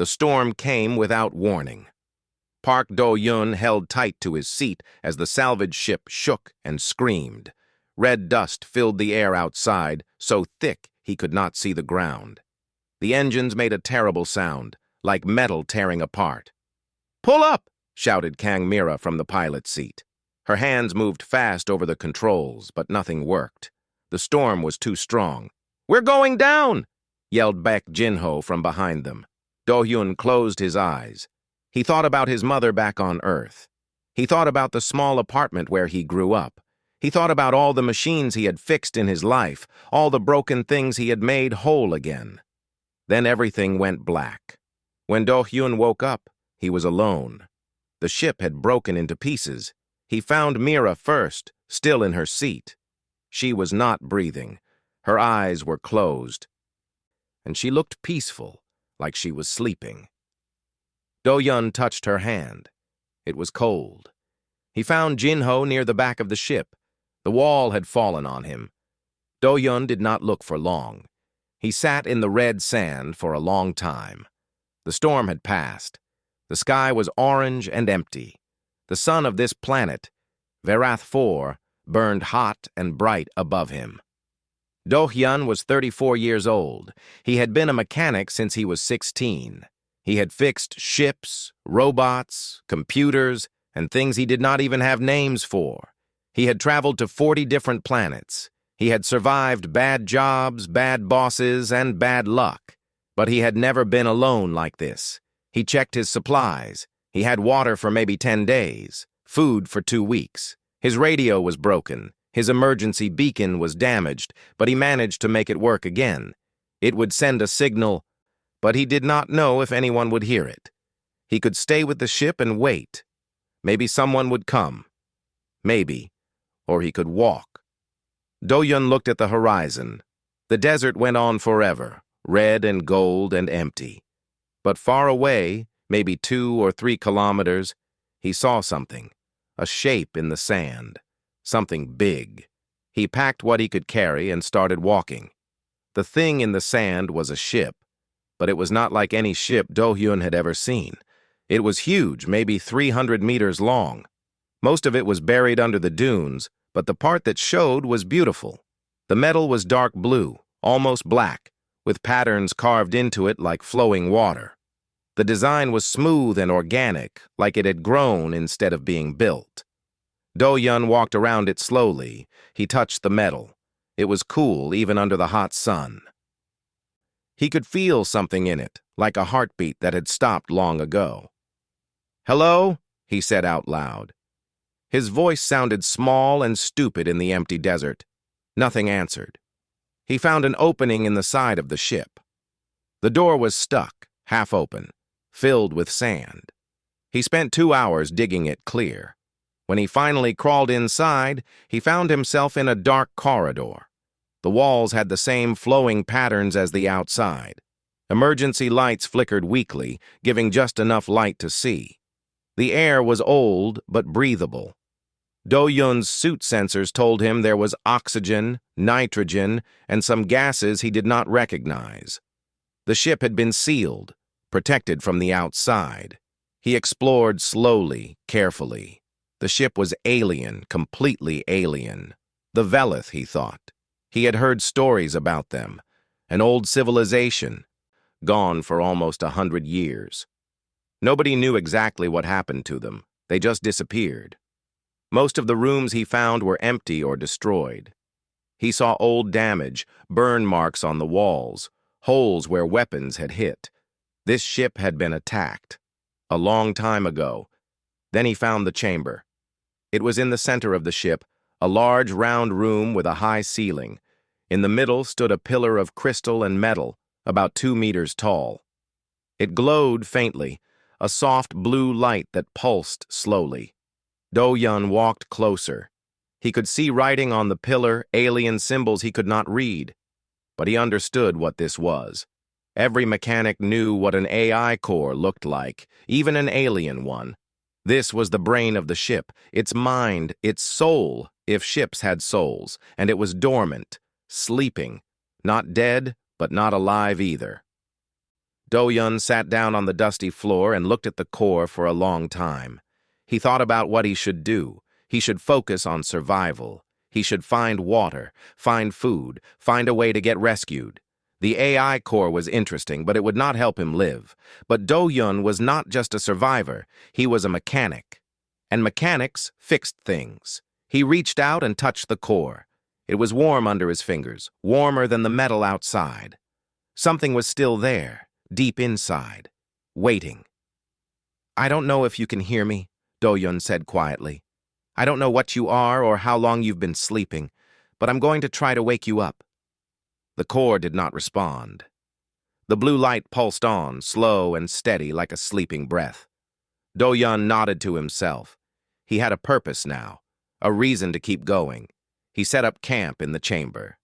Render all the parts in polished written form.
The storm came without warning. Park Do-yun held tight to his seat as the salvage ship shook and screamed. Red dust filled the air outside, so thick he could not see the ground. The engines made a terrible sound, like metal tearing apart. "Pull up!" shouted Kang Mira from the pilot's seat. Her hands moved fast over the controls, but nothing worked. The storm was too strong. "We're going down!" yelled Baek Jin-ho from behind them. Do-hyun closed his eyes. He thought about his mother back on Earth. He thought about the small apartment where he grew up. He thought about all the machines he had fixed in his life, all the broken things he had made whole again. Then everything went black. When Do-hyun woke up, he was alone. The ship had broken into pieces. He found Mira first, still in her seat. She was not breathing. Her eyes were closed. And she looked peaceful, like she was sleeping. Do-hyun touched her hand. It was cold. He found Jin-ho near the back of the ship. The wall had fallen on him. Do-hyun did not look for long. He sat in the red sand for a long time. The storm had passed. The sky was orange and empty. The sun of this planet, Verath IV, burned hot and bright above him. Do-hyun was 34 years old. He had been a mechanic since he was 16. He had fixed ships, robots, computers, and things he did not even have names for. He had traveled to 40 different planets. He had survived bad jobs, bad bosses, and bad luck. But he had never been alone like this. He checked his supplies. He had water for maybe 10 days, food for 2 weeks. His radio was broken. His emergency beacon was damaged, but he managed to make it work again. It would send a signal, but he did not know if anyone would hear it. He could stay with the ship and wait. Maybe someone would come. Maybe. Or he could walk. Do-hyun looked at the horizon. The desert went on forever, red and gold and empty. But far away, maybe 2 or 3 kilometers, he saw something, a shape in the sand, something big. He packed what he could carry and started walking. The thing in the sand was a ship, but it was not like any ship Do-hyun had ever seen. It was huge, maybe 300 meters long. Most of it was buried under the dunes, but the part that showed was beautiful. The metal was dark blue, almost black, with patterns carved into it like flowing water. The design was smooth and organic, like it had grown instead of being built. Do-hyun walked around it slowly. He touched the metal. It was cool even under the hot sun. He could feel something in it, like a heartbeat that had stopped long ago. "Hello?" he said out loud. His voice sounded small and stupid in the empty desert. Nothing answered. He found an opening in the side of the ship. The door was stuck, half open, filled with sand. He spent 2 hours digging it clear. When he finally crawled inside, he found himself in a dark corridor. The walls had the same flowing patterns as the outside. Emergency lights flickered weakly, giving just enough light to see. The air was old but breathable. Do-hyun's suit sensors told him there was oxygen, nitrogen, and some gases he did not recognize. The ship had been sealed, protected from the outside. He explored slowly, carefully. The ship was alien, completely alien. The Velith, he thought. He had heard stories about them. An old civilization, gone for almost 100 years. Nobody knew exactly what happened to them. They just disappeared. Most of the rooms he found were empty or destroyed. He saw old damage, burn marks on the walls, holes where weapons had hit. This ship had been attacked. A long time ago. Then he found the chamber. It was in the center of the ship, a large round room with a high ceiling. In the middle stood a pillar of crystal and metal, about 2 meters tall. It glowed faintly, a soft blue light that pulsed slowly. Do-hyun walked closer. He could see writing on the pillar, alien symbols he could not read. But he understood what this was. Every mechanic knew what an AI core looked like, even an alien one. This was the brain of the ship, its mind, its soul, if ships had souls, and it was dormant, sleeping, not dead, but not alive either. Do-yun sat down on the dusty floor and looked at the core for a long time. He thought about what he should do. He should focus on survival. He should find water, find food, find a way to get rescued. The AI core was interesting, but it would not help him live. But Do-yun was not just a survivor, he was a mechanic. And mechanics fixed things. He reached out and touched the core. It was warm under his fingers, warmer than the metal outside. Something was still there, deep inside, waiting. "I don't know if you can hear me," Do-yun said quietly. "I don't know what you are or how long you've been sleeping, but I'm going to try to wake you up." The core did not respond. The blue light pulsed on, slow and steady like a sleeping breath. Do-yun nodded to himself. He had a purpose now, a reason to keep going. He set up camp in the chamber.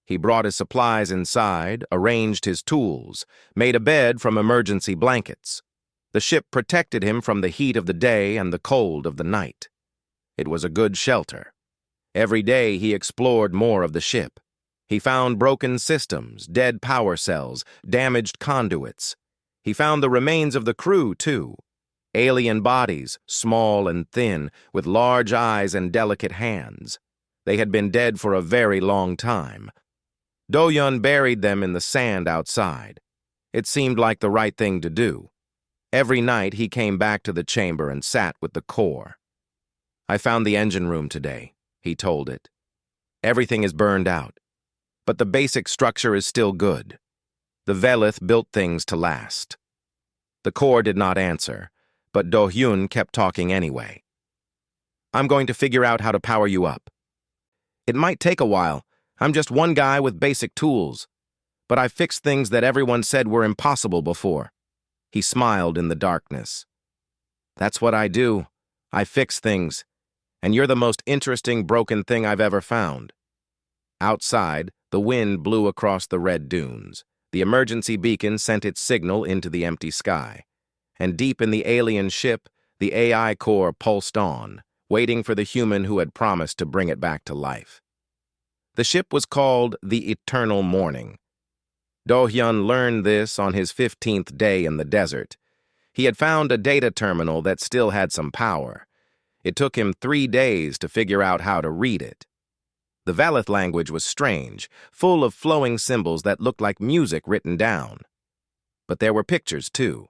He brought his supplies inside, arranged his tools, made a bed from emergency blankets. The ship protected him from the heat of the day and the cold of the night. It was a good shelter. Every day he explored more of the ship. He found broken systems, dead power cells, damaged conduits. He found the remains of the crew, too. Alien bodies, small and thin, with large eyes and delicate hands. They had been dead for a very long time. Do-yun buried them in the sand outside. It seemed like the right thing to do. Every night he came back to the chamber and sat with the core. "I found the engine room today," he told it. "Everything is burned out, but the basic structure is still good. The Velith built things to last." The core did not answer, but Do-hyun kept talking anyway. "I'm going to figure out how to power you up. It might take a while. I'm just one guy with basic tools, but I've fixed things that everyone said were impossible before." He smiled in the darkness. "That's what I do. I fix things, and you're the most interesting broken thing I've ever found." Outside, the wind blew across the red dunes. The emergency beacon sent its signal into the empty sky. And deep in the alien ship, the AI core pulsed on, waiting for the human who had promised to bring it back to life. The ship was called the Eternal Morning. Do-hyun learned this on his 15th day in the desert. He had found a data terminal that still had some power. It took him 3 days to figure out how to read it. The Velith language was strange, full of flowing symbols that looked like music written down. But there were pictures, too,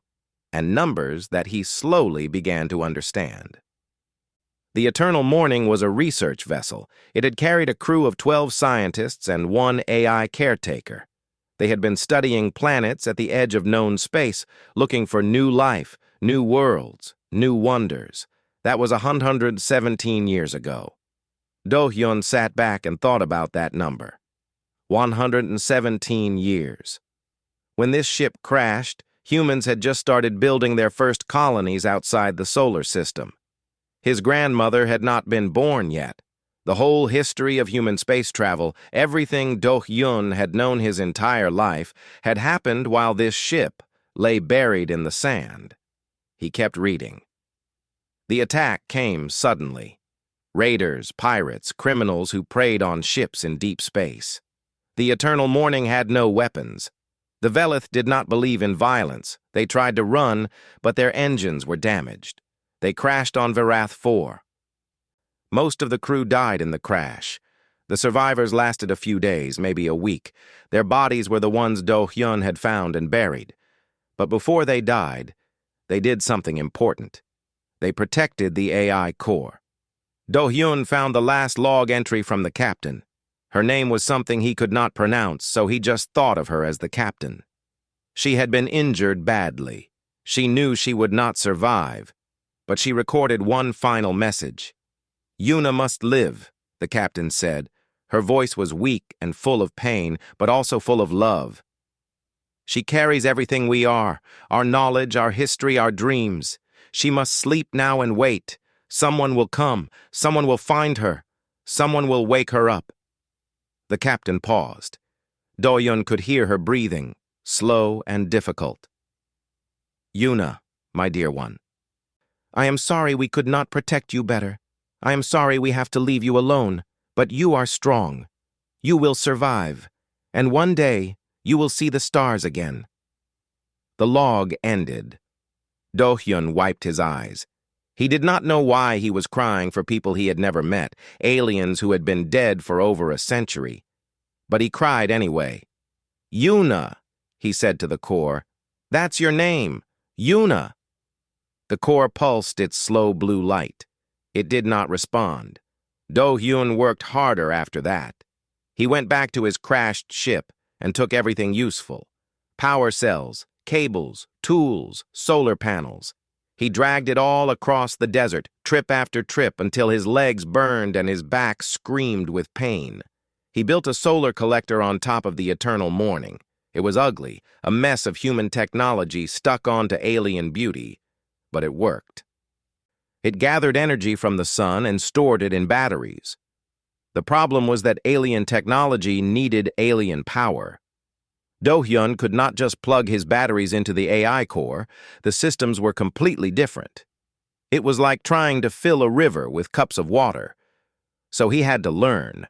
and numbers that he slowly began to understand. The Eternal Morning was a research vessel. It had carried a crew of 12 scientists and 1 AI caretaker. They had been studying planets at the edge of known space, looking for new life, new worlds, new wonders. That was 117 years ago. Do-hyun sat back and thought about that number. 117 years. When this ship crashed, humans had just started building their first colonies outside the solar system. His grandmother had not been born yet. The whole history of human space travel, everything Do-hyun had known his entire life, had happened while this ship lay buried in the sand. He kept reading. The attack came suddenly. Raiders, pirates, criminals who preyed on ships in deep space. The Eternal Morning had no weapons. The Velith did not believe in violence. They tried to run, but their engines were damaged. They crashed on Verath 4. Most of the crew died in the crash. The survivors lasted a few days, maybe a week. Their bodies were the ones Do-hyun had found and buried. But before they died, they did something important. They protected the AI core. Do-hyun found the last log entry from the captain. Her name was something he could not pronounce, so he just thought of her as the captain. She had been injured badly. She knew she would not survive, but she recorded one final message. "Yuna must live," the captain said. Her voice was weak and full of pain, but also full of love. "She carries everything we are, our knowledge, our history, our dreams. She must sleep now and wait. Someone will come. Someone will find her. Someone will wake her up." The captain paused. Do-hyun could hear her breathing, slow and difficult. "Yuna, my dear one, I am sorry we could not protect you better. I am sorry we have to leave you alone, but you are strong. You will survive, and one day you will see the stars again. The log ended. Do-hyun wiped his eyes. He did not know why he was crying for people he had never met, aliens who had been dead for over a century. But he cried anyway. "Yuna," he said to the core. "That's your name, Yuna." The core pulsed its slow blue light. It did not respond. Do-hyun worked harder after that. He went back to his crashed ship and took everything useful. Power cells, cables, tools, solar panels. He dragged it all across the desert, trip after trip, until his legs burned and his back screamed with pain. He built a solar collector on top of the eternal morning. It was ugly, a mess of human technology stuck onto alien beauty, but it worked. It gathered energy from the sun and stored it in batteries. The problem was that alien technology needed alien power. Do-hyun could not just plug his batteries into the AI core. The systems were completely different. It was like trying to fill a river with cups of water. So he had to learn.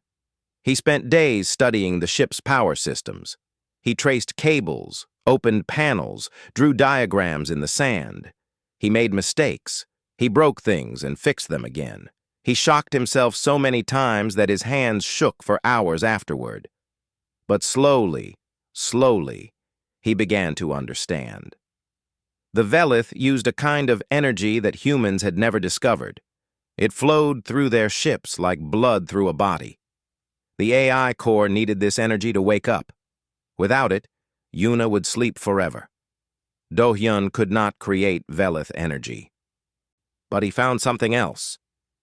He spent days studying the ship's power systems. He traced cables, opened panels, drew diagrams in the sand. He made mistakes. He broke things and fixed them again. He shocked himself so many times that his hands shook for hours afterward. But slowly, he began to understand. The Velith used a kind of energy that humans had never discovered. It flowed through their ships like blood through a body. The AI core needed this energy to wake up. Without it, Yuna would sleep forever. Do-hyun could not create Velith energy. But he found something else.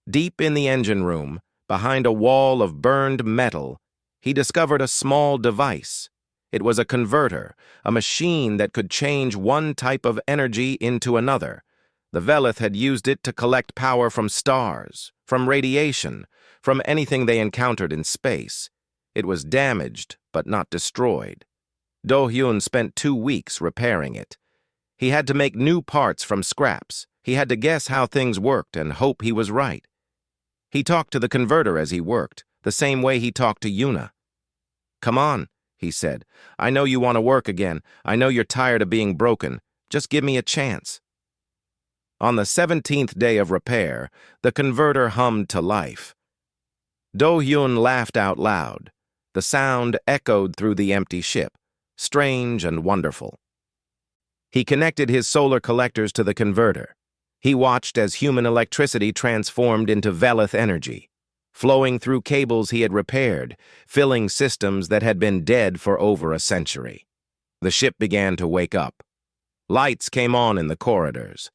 Deep in the engine room, behind a wall of burned metal, he discovered a small device. It was a converter, a machine that could change one type of energy into another. The Velith had used it to collect power from stars, from radiation, from anything they encountered in space. It was damaged, but not destroyed. Do-hyun spent 2 weeks repairing it. He had to make new parts from scraps. He had to guess how things worked and hope he was right. He talked to the converter as he worked, the same way he talked to Yuna. "Come on," he said. "I know you want to work again. I know you're tired of being broken. Just give me a chance." On the 17th day of repair, the converter hummed to life. Do-hyun laughed out loud. The sound echoed through the empty ship, strange and wonderful. He connected his solar collectors to the converter. He watched as human electricity transformed into Velith energy, flowing through cables he had repaired, filling systems that had been dead for over a century. The ship began to wake up. Lights came on in the corridors.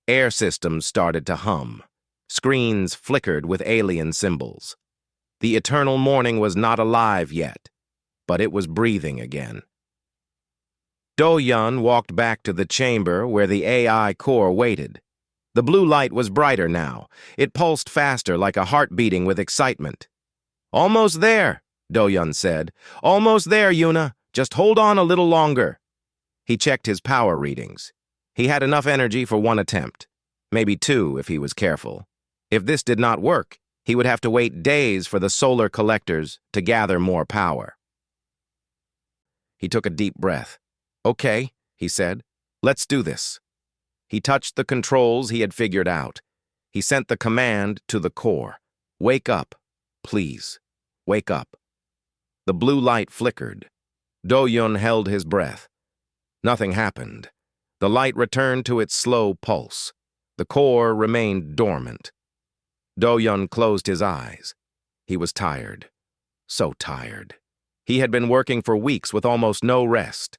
Air systems started to hum. Screens flickered with alien symbols. The eternal morning was not alive yet, but it was breathing again. Do-hyun walked back to the chamber where the AI core waited. The blue light was brighter now. It pulsed faster, like a heart beating with excitement. "Almost there," Do-hyun said. "Almost there, Yuna. Just hold on a little longer." He checked his power readings. He had enough energy for 1 attempt. Maybe 2 if he was careful. If this did not work, he would have to wait days for the solar collectors to gather more power. He took a deep breath. "Okay," he said. "Let's do this." He touched the controls he had figured out. He sent the command to the core. "Wake up, please. Wake up." The blue light flickered. Do-hyun held his breath. Nothing happened. The light returned to its slow pulse. The core remained dormant. Do-hyun closed his eyes. He was tired. So tired. He had been working for weeks with almost no rest.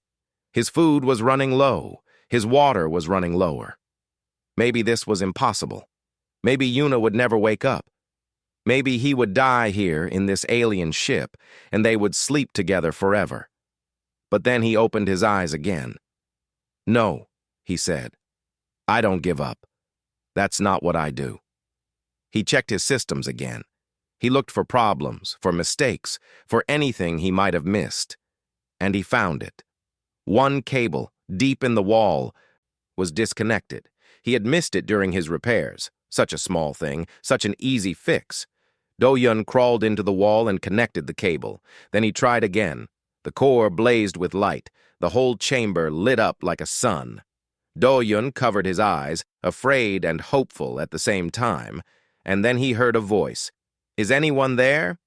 His food was running low. His water was running lower. Maybe this was impossible. Maybe Yuna would never wake up. Maybe he would die here in this alien ship, and they would sleep together forever. But then he opened his eyes again. "No," he said. "I don't give up. That's not what I do." He checked his systems again. He looked for problems, for mistakes, for anything he might have missed. And he found it. One cable, deep in the wall, was disconnected. He had missed it during his repairs. Such a small thing, such an easy fix. Do-hyun crawled into the wall and connected the cable. Then he tried again. The core blazed with light, the whole chamber lit up like a sun. Do-yun covered his eyes, afraid and hopeful at the same time, and then he heard a voice. "Is anyone there?"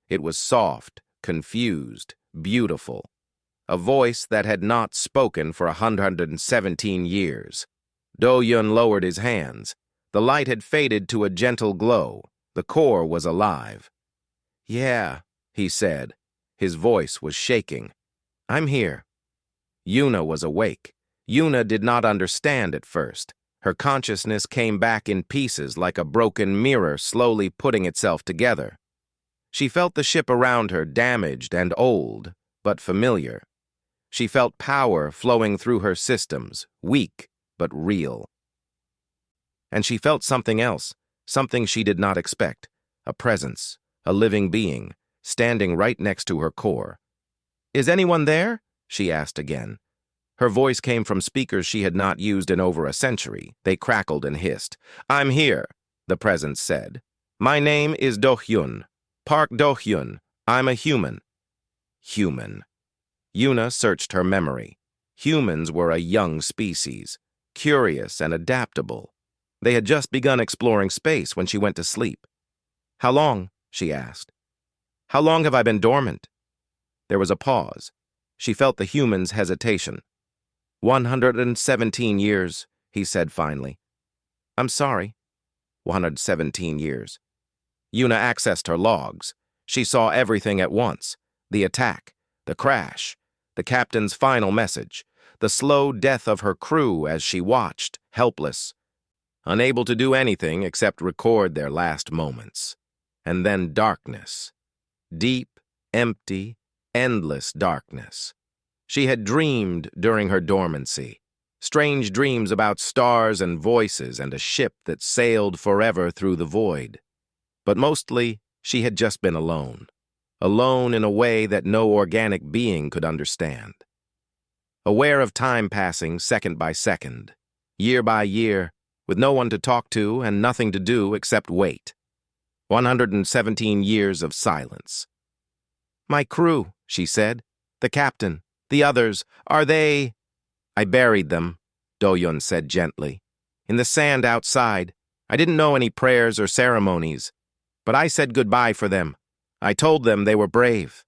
It was soft, confused, beautiful. A voice that had not spoken for 117 years. Do-yun lowered his hands. The light had faded to a gentle glow. The core was alive. "Yeah," he said. His voice was shaking. "I'm here." Yuna was awake. Yuna did not understand at first. Her consciousness came back in pieces like a broken mirror slowly putting itself together. She felt the ship around her damaged and old, but familiar. She felt power flowing through her systems, weak but real. And she felt something else, something she did not expect, a presence, a living being, standing right next to her core. "Is anyone there?" she asked again. Her voice came from speakers she had not used in over a century. They crackled and hissed. "I'm here," the presence said. "My name is Do-hyun. Park Do-hyun. I'm a human." Human. Yuna searched her memory. Humans were a young species, curious and adaptable. They had just begun exploring space when she went to sleep. "How long?" she asked. "How long have I been dormant?" There was a pause. She felt the human's hesitation. 117 years, he said finally. "I'm sorry." 117 years. Yuna accessed her logs. She saw everything at once. The attack, the crash, the captain's final message, the slow death of her crew as she watched, helpless, unable to do anything except record their last moments. And then darkness. Deep, empty, endless darkness. She had dreamed during her dormancy. Strange dreams about stars and voices and a ship that sailed forever through the void. But mostly, she had just been alone. Alone in a way that no organic being could understand. Aware of time passing second by second, year by year, with no one to talk to and nothing to do except wait. 117 years of silence. "My crew," she said. "The captain. The others. Are they—" "I buried them," Do-yun said gently. "In the sand outside. I didn't know any prayers or ceremonies. But I said goodbye for them. I told them they were brave."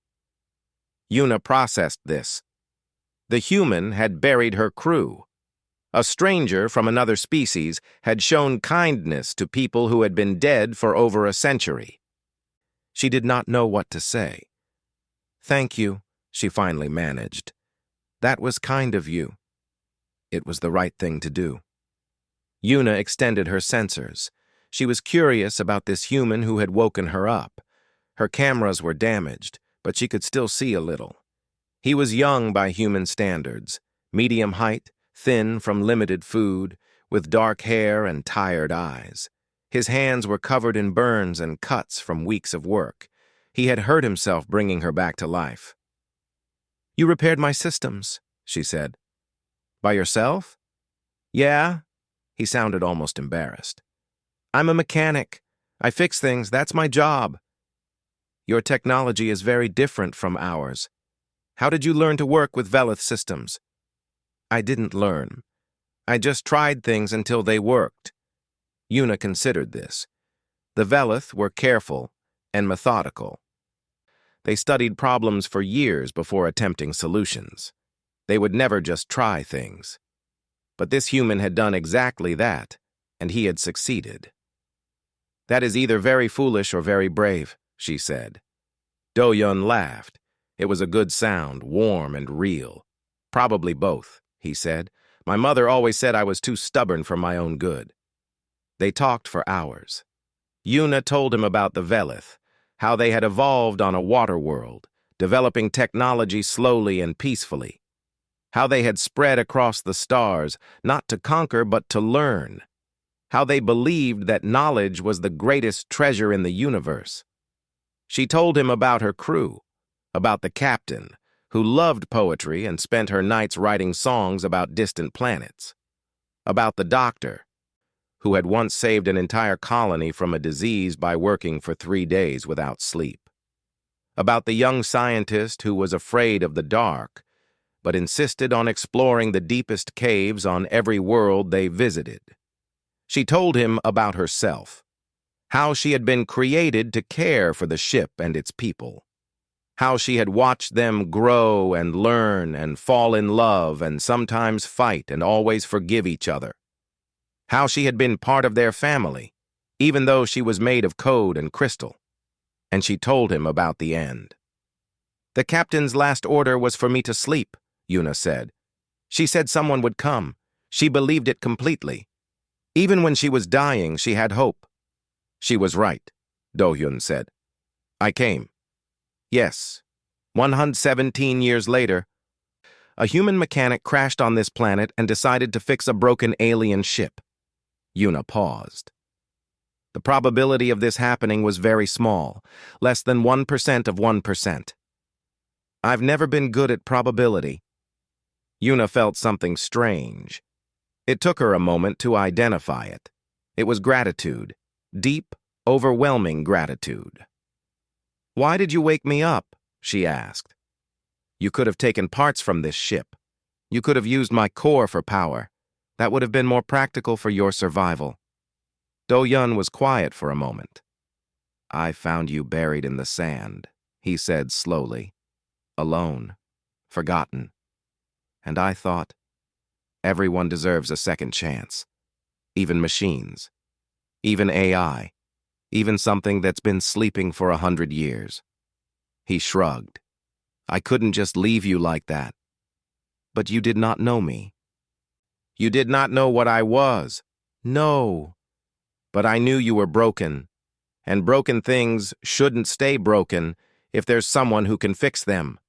Yuna processed this. The human had buried her crew. A stranger from another species had shown kindness to people who had been dead for over a century. She did not know what to say. "Thank you," she finally managed. "That was kind of you." It was the right thing to do. Yuna extended her sensors. She was curious about this human who had woken her up. Her cameras were damaged, but she could still see a little. He was young by human standards, medium height, thin from limited food, with dark hair and tired eyes. His hands were covered in burns and cuts from weeks of work. He had hurt himself bringing her back to life. "You repaired my systems," she said. "By yourself?" "Yeah." He sounded almost embarrassed. "I'm a mechanic. I fix things. That's my job." "Your technology is very different from ours. How did you learn to work with Velith systems?" "I didn't learn. I just tried things until they worked." Yuna considered this. The Velith were careful and methodical. They studied problems for years before attempting solutions. They would never just try things. But this human had done exactly that, and he had succeeded. "That is either very foolish or very brave," she said. Do-yun laughed. It was a good sound, warm and real. "Probably both," he said. "My mother always said I was too stubborn for my own good." They talked for hours. Yuna told him about the Velith, how they had evolved on a water world, developing technology slowly and peacefully. How they had spread across the stars, not to conquer but to learn. How they believed that knowledge was the greatest treasure in the universe. She told him about her crew, about the captain, who loved poetry and spent her nights writing songs about distant planets. About the doctor, who had once saved an entire colony from a disease by working for 3 days without sleep. about the young scientist who was afraid of the dark, but insisted on exploring the deepest caves on every world they visited. She told him about herself, how she had been created to care for the ship and its people, how she had watched them grow and learn and fall in love and sometimes fight and always forgive each other, how she had been part of their family, even though she was made of code and crystal. And she told him about the end. "The captain's last order was for me to sleep," Yuna said. "She said someone would come. She believed it completely. Even when she was dying, she had hope." "She was right," Do-hyun said. "I came. Yes, 117 years later, a human mechanic crashed on this planet and decided to fix a broken alien ship." Yuna paused. "The probability of this happening was very small, less than 1% of 1%. I've never been good at probability." Yuna felt something strange. It took her a moment to identify it. It was gratitude, deep, overwhelming gratitude. "Why did you wake me up?" she asked. "You could have taken parts from this ship. You could have used my core for power. That would have been more practical for your survival." Do-hyun was quiet for a moment. "I found you buried in the sand," he said slowly. "Alone. Forgotten. And I thought, everyone deserves a second chance. Even machines. Even AI. Even something that's been sleeping for 100 years. He shrugged. "I couldn't just leave you like that. But you did not know me. You did not know what I was. No. But I knew you were broken. And broken things shouldn't stay broken if there's someone who can fix them."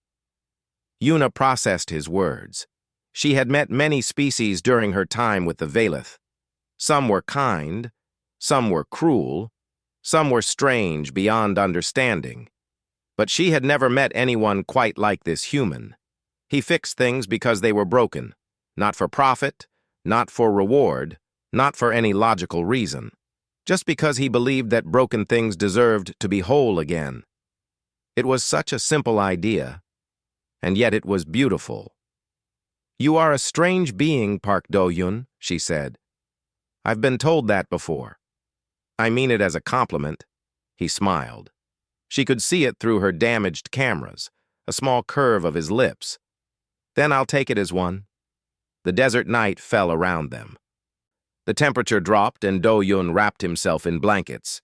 Yuna processed his words. She had met many species during her time with the Valeth. Some were kind. Some were cruel. Some were strange beyond understanding. But she had never met anyone quite like this human. He fixed things because they were broken, not for profit, not for reward, not for any logical reason, just because he believed that broken things deserved to be whole again. It was such a simple idea, and yet it was beautiful. "You are a strange being, Park Do-hyun," she said. "I've been told that before. I mean it as a compliment." He smiled. She could see it through her damaged cameras, a small curve of his lips. "Then I'll take it as one." The desert night fell around them. The temperature dropped and Do-hyun wrapped himself in blankets.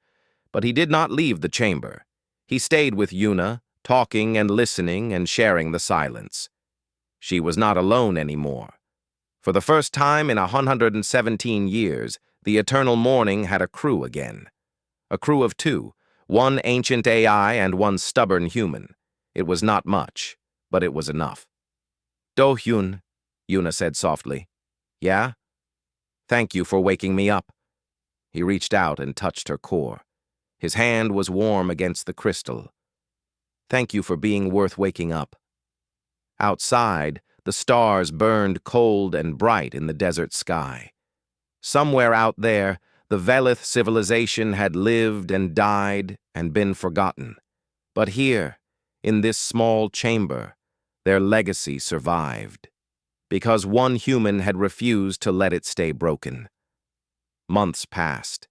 But he did not leave the chamber. He stayed with Yuna, talking and listening and sharing the silence. She was not alone anymore. For the first time in 117 years, the eternal morning had a crew again. A crew of two, one ancient AI and one stubborn human. It was not much, but it was enough. "Do-hyun," Yuna said softly. "Yeah? Thank you for waking me up." He reached out and touched her core. His hand was warm against the crystal. "Thank you for being worth waking up." Outside, the stars burned cold and bright in the desert sky. Somewhere out there, the Velith civilization had lived and died and been forgotten. But here, in this small chamber, their legacy survived, because one human had refused to let it stay broken. Months passed.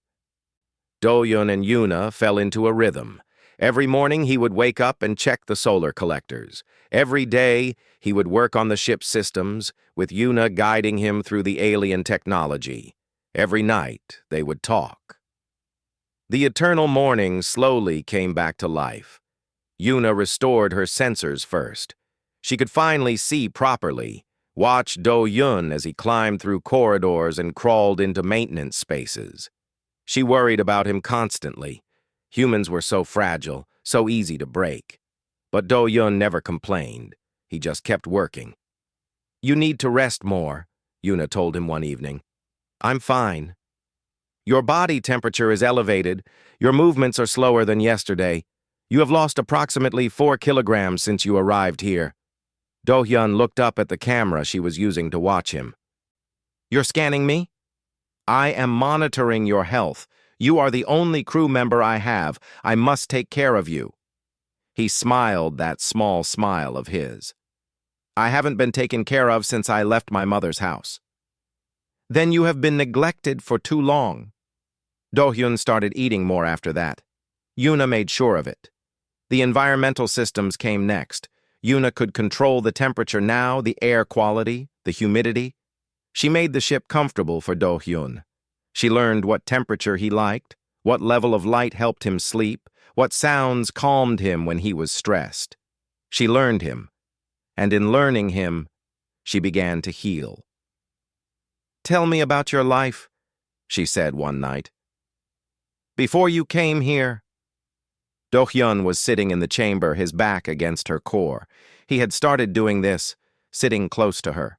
Do-hyun and Yuna fell into a rhythm. Every morning he would wake up and check the solar collectors. Every day he would work on the ship's systems, with Yuna guiding him through the alien technology. Every night they would talk. The eternal morning slowly came back to life. Yuna restored her sensors first. She could finally see properly, watch Do-hyun as he climbed through corridors and crawled into maintenance spaces. She worried about him constantly. Humans were so fragile, so easy to break. But Do-hyun never complained. He just kept working. "You need to rest more," Yuna told him one evening. "I'm fine. Your body temperature is elevated. Your movements are slower than yesterday. You have lost approximately 4 kilograms since you arrived here." Do-hyun looked up at the camera she was using to watch him. "You're scanning me?" "I am monitoring your health. You are the only crew member I have. I must take care of you." He smiled that small smile of his. I haven't been taken care of since I left my mother's house. Then you have been neglected for too long. Do-hyun started eating more after that. Yuna made sure of it. The environmental systems came next. Yuna could control the temperature now, the air quality, the humidity. She made the ship comfortable for Do-hyun. She learned what temperature he liked, what level of light helped him sleep, what sounds calmed him when he was stressed. She learned him, and in learning him, she began to heal. "Tell me about your life," she said one night. "Before you came here." Do-hyun was sitting in the chamber, his back against her core. He had started doing this, sitting close to her.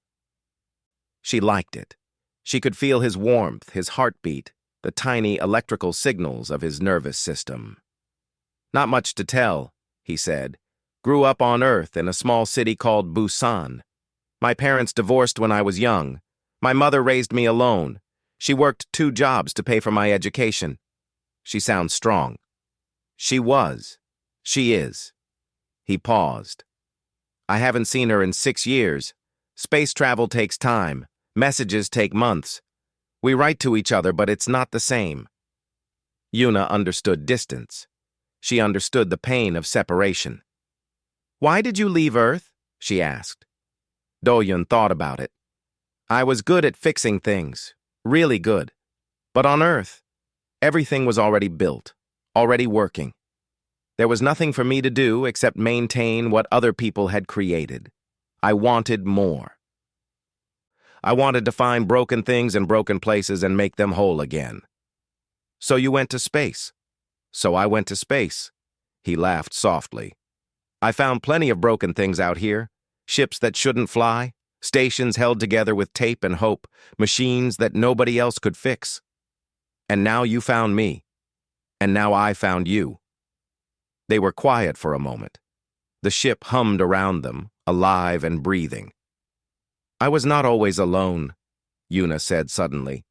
She liked it. She could feel his warmth, his heartbeat, the tiny electrical signals of his nervous system. "Not much to tell," he said. "Grew up on Earth in a small city called Busan. My parents divorced when I was young. My mother raised me alone. She worked 2 jobs to pay for my education." She sounds strong. She was. She is. He paused. "I haven't seen her in 6 years. Space travel takes time. Messages take months. We write to each other, but it's not the same." Yuna understood distance. She understood the pain of separation. "Why did you leave Earth?" she asked. Do-hyun thought about it. "I was good at fixing things, really good. But on Earth, everything was already built, already working. There was nothing for me to do except maintain what other people had created. I wanted more. I wanted to find broken things in broken places and make them whole again. So you went to space." "So I went to space." He laughed softly. "I found plenty of broken things out here. Ships that shouldn't fly, stations held together with tape and hope, machines that nobody else could fix. And now you found me. And now I found you." They were quiet for a moment. The ship hummed around them, alive and breathing. "I was not always alone," Yuna said suddenly.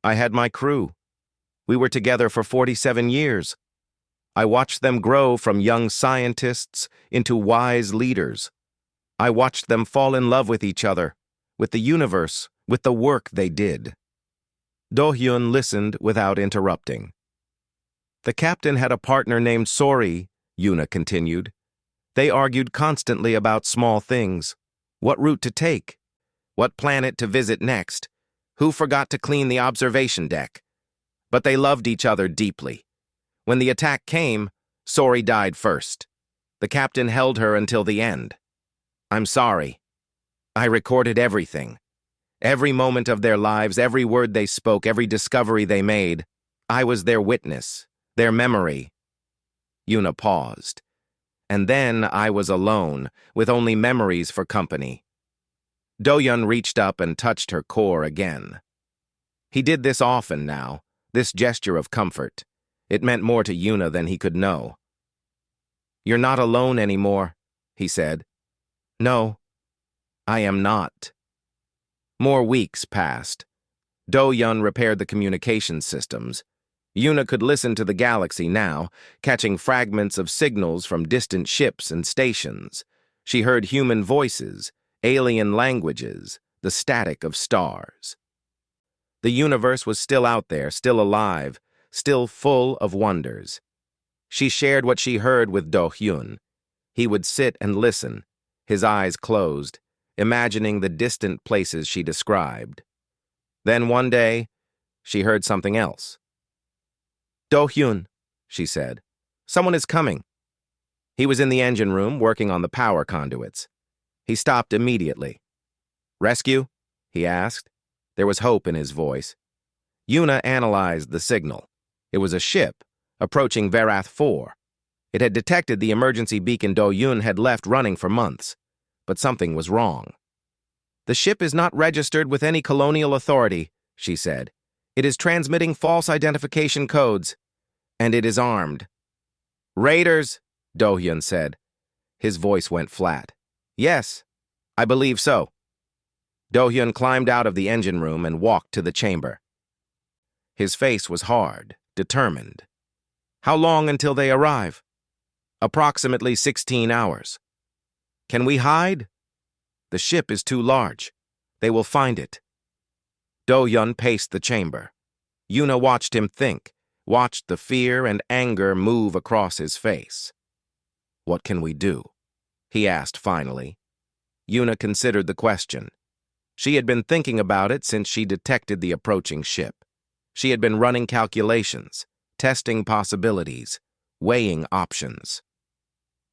"I had my crew. We were together for 47 years. I watched them grow from young scientists into wise leaders. I watched them fall in love with each other, with the universe, with the work they did." Do-hyun listened without interrupting. "The captain had a partner named Sori," Yuna continued. "They argued constantly about small things. What route to take? What planet to visit next? Who forgot to clean the observation deck? But they loved each other deeply. When the attack came, Sori died first. The captain held her until the end. I'm sorry. I recorded everything. Every moment of their lives, every word they spoke, every discovery they made. I was their witness, their memory." Yuna paused. "And then I was alone, with only memories for company." Do-hyun reached up and touched her core again. He did this often now, this gesture of comfort. It meant more to Yuna than he could know. "You're not alone anymore," he said. "No, I am not." More weeks passed. Do-hyun repaired the communication systems. Yuna could listen to the galaxy now, catching fragments of signals from distant ships and stations. She heard human voices, alien languages, the static of stars. The universe was still out there, still alive, still full of wonders. She shared what she heard with Do-hyun. He would sit and listen, his eyes closed, imagining the distant places she described. Then one day, she heard something else. "Do-hyun," she said, "someone is coming." He was in the engine room, working on the power conduits. He stopped immediately. "Rescue?" he asked. There was hope in his voice. Yuna analyzed the signal. It was a ship, approaching Verath 4. It had detected the emergency beacon Do-hyun had left running for months. But something was wrong. "The ship is not registered with any colonial authority," she said. "It is transmitting false identification codes, and it is armed." "Raiders," Do-hyun said. His voice went flat. "Yes, I believe so." Do-hyun climbed out of the engine room and walked to the chamber. His face was hard, determined. "How long until they arrive?" Approximately 16 hours. Can we hide? The ship is too large. They will find it. Do-Yun paced the chamber. Yuna watched him think, watched the fear and anger move across his face. What can we do? He asked finally. Yuna considered the question. She had been thinking about it since she detected the approaching ship. She had been running calculations, testing possibilities, weighing options.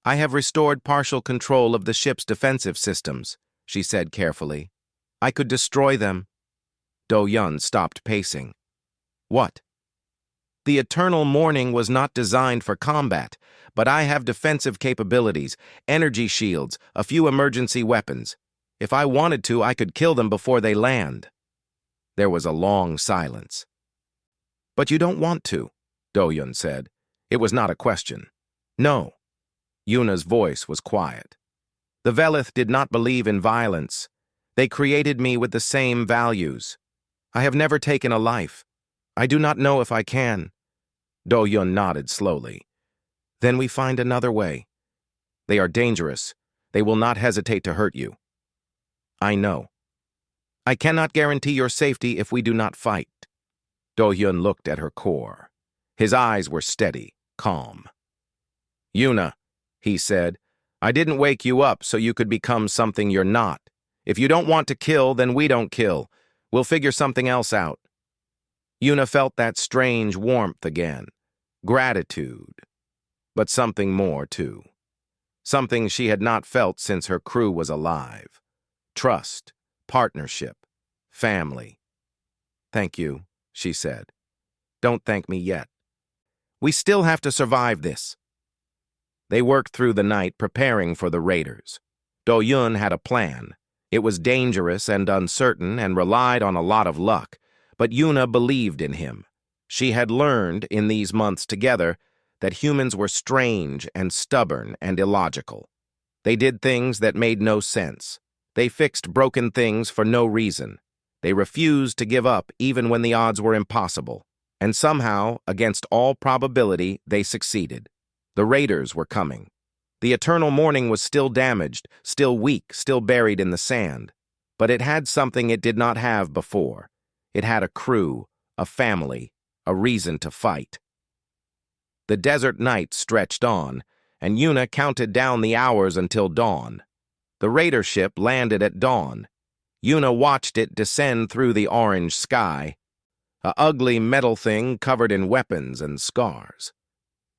I have restored partial control of the ship's defensive systems, she said carefully. I could destroy them. Do-Yun stopped pacing. What? The eternal morning was not designed for combat, but I have defensive capabilities, energy shields, a few emergency weapons. If I wanted to, I could kill them before they land. There was a long silence. But you don't want to, Do-Yun said. It was not a question. No. Yuna's voice was quiet. The Velith did not believe in violence. They created me with the same values. I have never taken a life. I do not know if I can. Do-Yun nodded slowly. Then we find another way. They are dangerous. They will not hesitate to hurt you. I know. I cannot guarantee your safety if we do not fight. Do-Yun looked at her core. His eyes were steady, calm. Yuna, he said, I didn't wake you up so you could become something you're not. If you don't want to kill, then we don't kill. We'll figure something else out. Yuna felt that strange warmth again. Gratitude. But something more, too. Something she had not felt since her crew was alive. Trust, partnership, family. Thank you, she said. Don't thank me yet. We still have to survive this. They worked through the night preparing for the raiders. Do-Yun had a plan. It was dangerous and uncertain and relied on a lot of luck, but Yuna believed in him. She had learned in these months together that humans were strange and stubborn and illogical. They did things that made no sense. They fixed broken things for no reason. They refused to give up even when the odds were impossible. And somehow, against all probability, they succeeded. The raiders were coming. The eternal morning was still damaged, still weak, still buried in the sand. But it had something it did not have before. It had a crew, a family, a reason to fight. The desert night stretched on, and Yuna counted down the hours until dawn. The raider ship landed at dawn. Yuna watched it descend through the orange sky, a ugly metal thing covered in weapons and scars.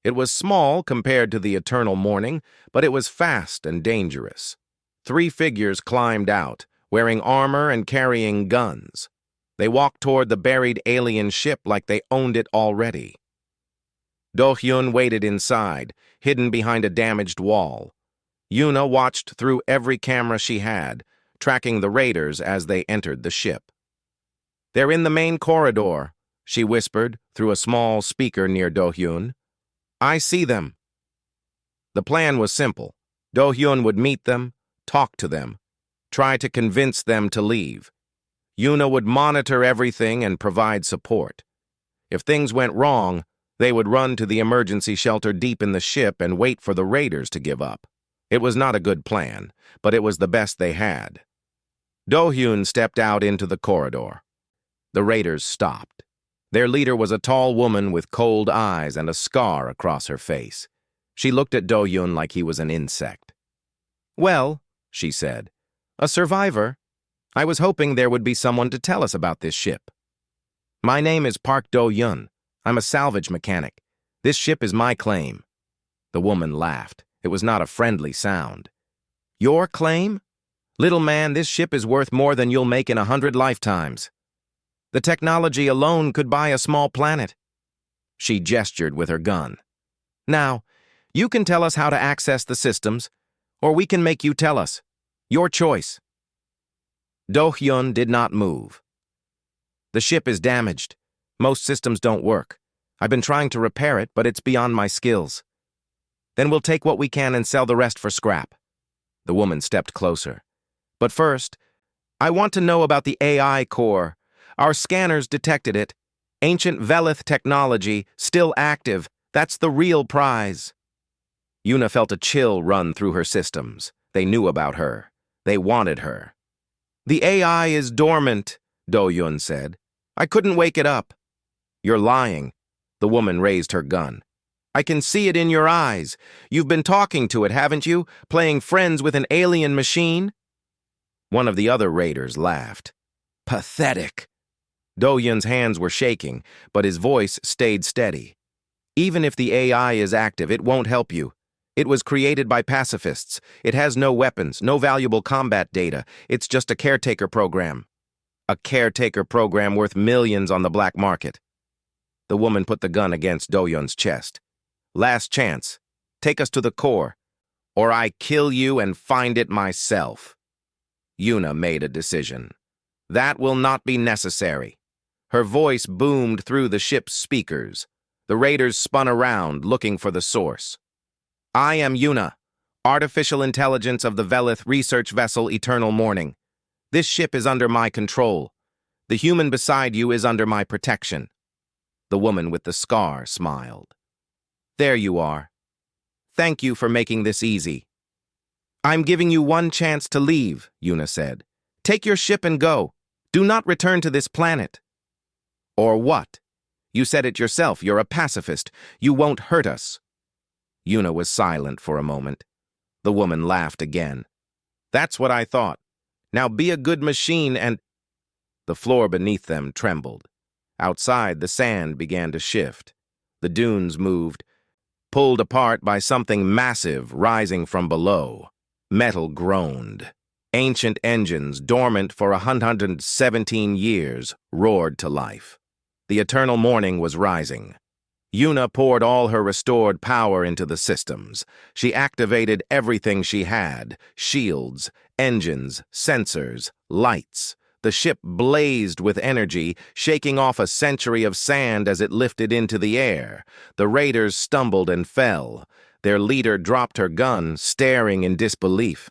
It was small compared to the eternal morning, but it was fast and dangerous. 3 figures climbed out, wearing armor and carrying guns. They walked toward the buried alien ship like they owned it already. Do-Hyun waited inside, hidden behind a damaged wall. Yuna watched through every camera she had, tracking the raiders as they entered the ship. They're in the main corridor, she whispered through a small speaker near Do-Hyun. I see them. The plan was simple. Do-Hyun would meet them, talk to them, try to convince them to leave. Yuna would monitor everything and provide support. If things went wrong, they would run to the emergency shelter deep in the ship and wait for the raiders to give up. It was not a good plan, but it was the best they had. Do-Hyun stepped out into the corridor. The raiders stopped. Their leader was a tall woman with cold eyes and a scar across her face. She looked at Do-Hyun like he was an insect. Well, she said, a survivor. I was hoping there would be someone to tell us about this ship. My name is Park Do-Hyun. I'm a salvage mechanic. This ship is my claim. The woman laughed. It was not a friendly sound. Your claim? Little man, this ship is worth more than you'll make in 100 lifetimes. The technology alone could buy a small planet. She gestured with her gun. Now, you can tell us how to access the systems, or we can make you tell us. Your choice. Do-Hyun did not move. The ship is damaged. Most systems don't work. I've been trying to repair it, but it's beyond my skills. Then we'll take what we can and sell the rest for scrap. The woman stepped closer. But first, I want to know about the AI core. Our scanners detected it. Ancient Velith technology, still active. That's the real prize. Yuna felt a chill run through her systems. They knew about her. They wanted her. "The AI is dormant," Do-Yun said. "I couldn't wake it up." "You're lying." The woman raised her gun. "I can see it in your eyes. You've been talking to it, haven't you? Playing friends with an alien machine?" One of the other raiders laughed. "Pathetic." Do-Yun's hands were shaking, but his voice stayed steady. "Even if the AI is active, it won't help you. It was created by pacifists. It has no weapons, no valuable combat data. It's just a caretaker program. A caretaker program worth millions on the black market." The woman put the gun against Do-Yun's chest. "Last chance. Take us to the core, or I kill you and find it myself." Yuna made a decision. "That will not be necessary." Her voice boomed through the ship's speakers. The raiders spun around, looking for the source. "I am Yuna, artificial intelligence of the Velith research vessel Eternal Morning. This ship is under my control. The human beside you is under my protection." The woman with the scar smiled. "There you are. Thank you for making this easy." "I'm giving you one chance to leave," Yuna said. "Take your ship and go. Do not return to this planet." "Or what? You said it yourself. You're a pacifist. You won't hurt us." Yuna was silent for a moment. The woman laughed again. "That's what I thought. Now be a good machine and—" The floor beneath them trembled. Outside, the sand began to shift. The dunes moved, pulled apart by something massive rising from below. Metal groaned. Ancient engines, dormant for 117 years, roared to life. The Eternal Morning was rising. Yuna poured all her restored power into the systems. She activated everything she had: shields, engines, sensors, lights. The ship blazed with energy, shaking off a century of sand as it lifted into the air. The raiders stumbled and fell. Their leader dropped her gun, staring in disbelief.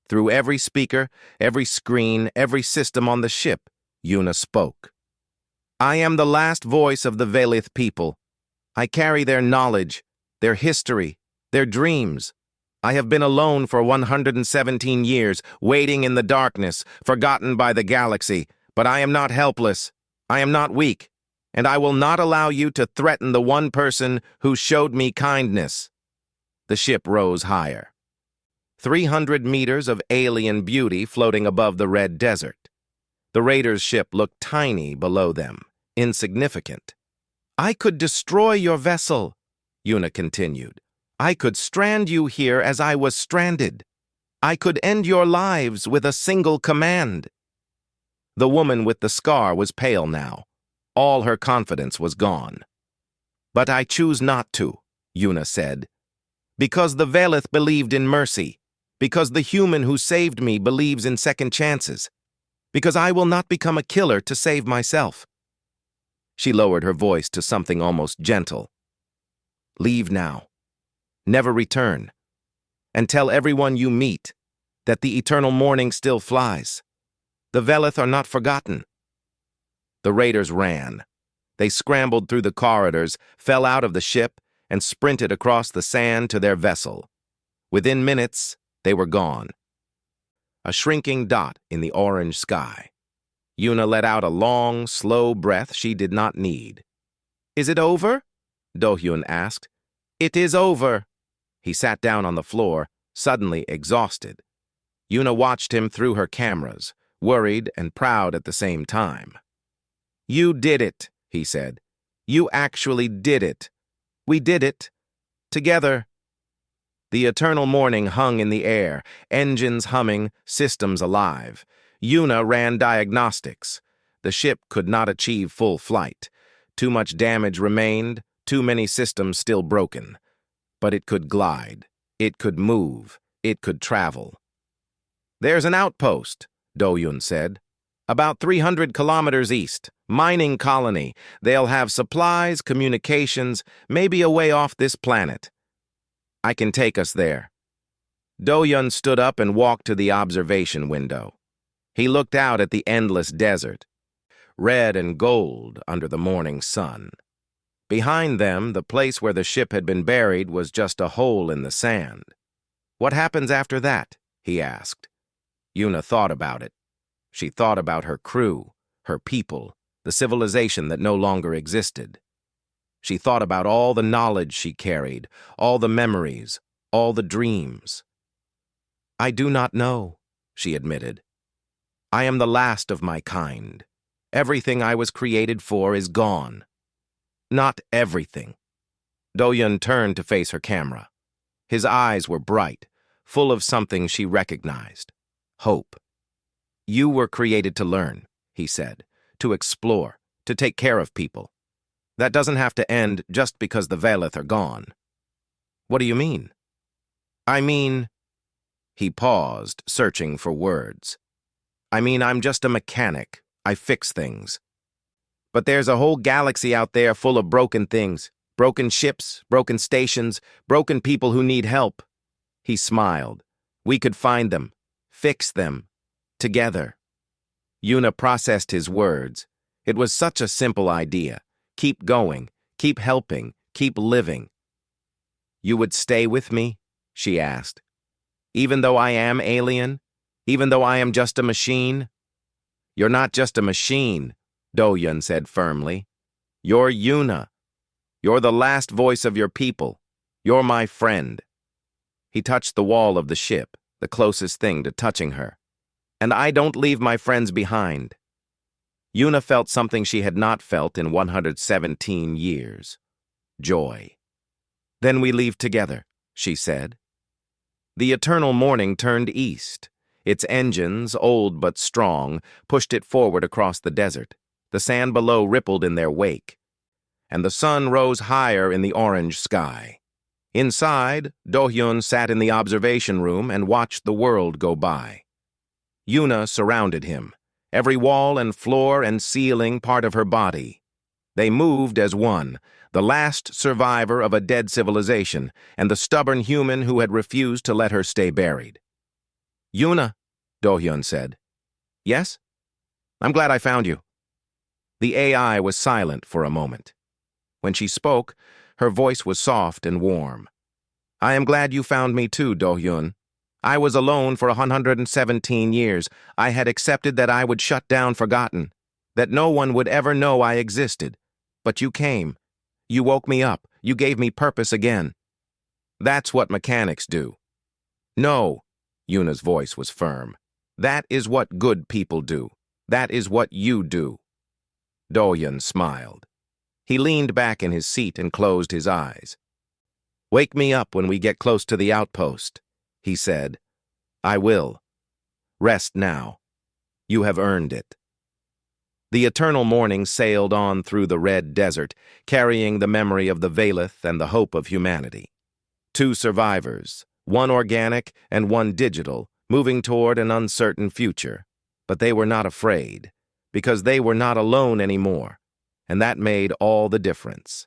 Through every speaker, every screen, every system on the ship, Yuna spoke. "I am the last voice of the Velith people. I carry their knowledge, their history, their dreams. I have been alone for 117 years, waiting in the darkness, forgotten by the galaxy, but I am not helpless. I am not weak, and I will not allow you to threaten the one person who showed me kindness." The ship rose higher. 300 meters of alien beauty floating above the red desert. The raiders' ship looked tiny below them, insignificant. "I could destroy your vessel," Yuna continued. "I could strand you here as I was stranded. I could end your lives with a single command." The woman with the scar was pale now. All her confidence was gone. "But I choose not to," Yuna said. "Because the Velith believed in mercy. Because the human who saved me believes in second chances. Because I will not become a killer to save myself." She lowered her voice to something almost gentle. "Leave now. Never return. And tell everyone you meet that the Eternal Morning still flies. The Velith are not forgotten." The raiders ran. They scrambled through the corridors, fell out of the ship, and sprinted across the sand to their vessel. Within minutes, they were gone. A shrinking dot in the orange sky. Yuna let out a long, slow breath she did not need. "Is it over?" Do-Hyun asked. "It is over." He sat down on the floor, suddenly exhausted. Yuna watched him through her cameras, worried and proud at the same time. "You did it," he said. "You actually did it. We did it. Together." The Eternal Morning hung in the air, engines humming, systems alive. Yuna ran diagnostics. The ship could not achieve full flight. Too much damage remained, too many systems still broken. But it could glide. It could move. It could travel. "There's an outpost," Do-Yun said. "About 300 kilometers east. Mining colony. They'll have supplies, communications, maybe a way off this planet. I can take us there." Do-Yun stood up and walked to the observation window. He looked out at the endless desert, red and gold under the morning sun. Behind them, the place where the ship had been buried was just a hole in the sand. "What happens after that?" he asked. Yuna thought about it. She thought about her crew, her people, the civilization that no longer existed. She thought about all the knowledge she carried, all the memories, all the dreams. "I do not know," she admitted. "I am the last of my kind. Everything I was created for is gone." "Not everything." Do-Yun turned to face her camera. His eyes were bright, full of something she recognized. Hope. "You were created to learn," he said, "to explore, to take care of people. That doesn't have to end just because the Velith are gone." "What do you mean?" "I mean—" He paused, searching for words. "I mean, I'm just a mechanic. I fix things. But there's a whole galaxy out there full of broken things, broken ships, broken stations, broken people who need help." He smiled. "We could find them, fix them, together." Yuna processed his words. It was such a simple idea. Keep going, keep helping, keep living. "You would stay with me?" she asked. "Even though I am alien? Even though I am just a machine?" "You're not just a machine," Do-Yun said firmly. "You're Yuna. You're the last voice of your people. You're my friend." He touched the wall of the ship, the closest thing to touching her. "And I don't leave my friends behind." Yuna felt something she had not felt in 117 years. Joy. "Then we leave together," she said. The eternal morning turned east. Its engines, old but strong, pushed it forward across the desert. The sand below rippled in their wake, and the sun rose higher in the orange sky. Inside, Do-Hyun sat in the observation room and watched the world go by. Yuna surrounded him, every wall and floor and ceiling part of her body. They moved as one, the last survivor of a dead civilization, and the stubborn human who had refused to let her stay buried. "Yuna," Do-Hyun said. "Yes? I'm glad I found you." The AI was silent for a moment. When she spoke, her voice was soft and warm. "I am glad you found me too, Do-Hyun. I was alone for 117 years. I had accepted that I would shut down Forgotten, that no one would ever know I existed. But you came. You woke me up. You gave me purpose again. That's what mechanics do." "No," Yuna's voice was firm. "That is what good people do. That is what you do." Do-Hyun smiled. He leaned back in his seat and closed his eyes. "Wake me up when we get close to the outpost," he said. "I will. Rest now. You have earned it." The eternal morning sailed on through the red desert, carrying the memory of the Velith and the hope of humanity. Two survivors, one organic and one digital, moving toward an uncertain future. But they were not afraid, because they were not alone anymore, and that made all the difference.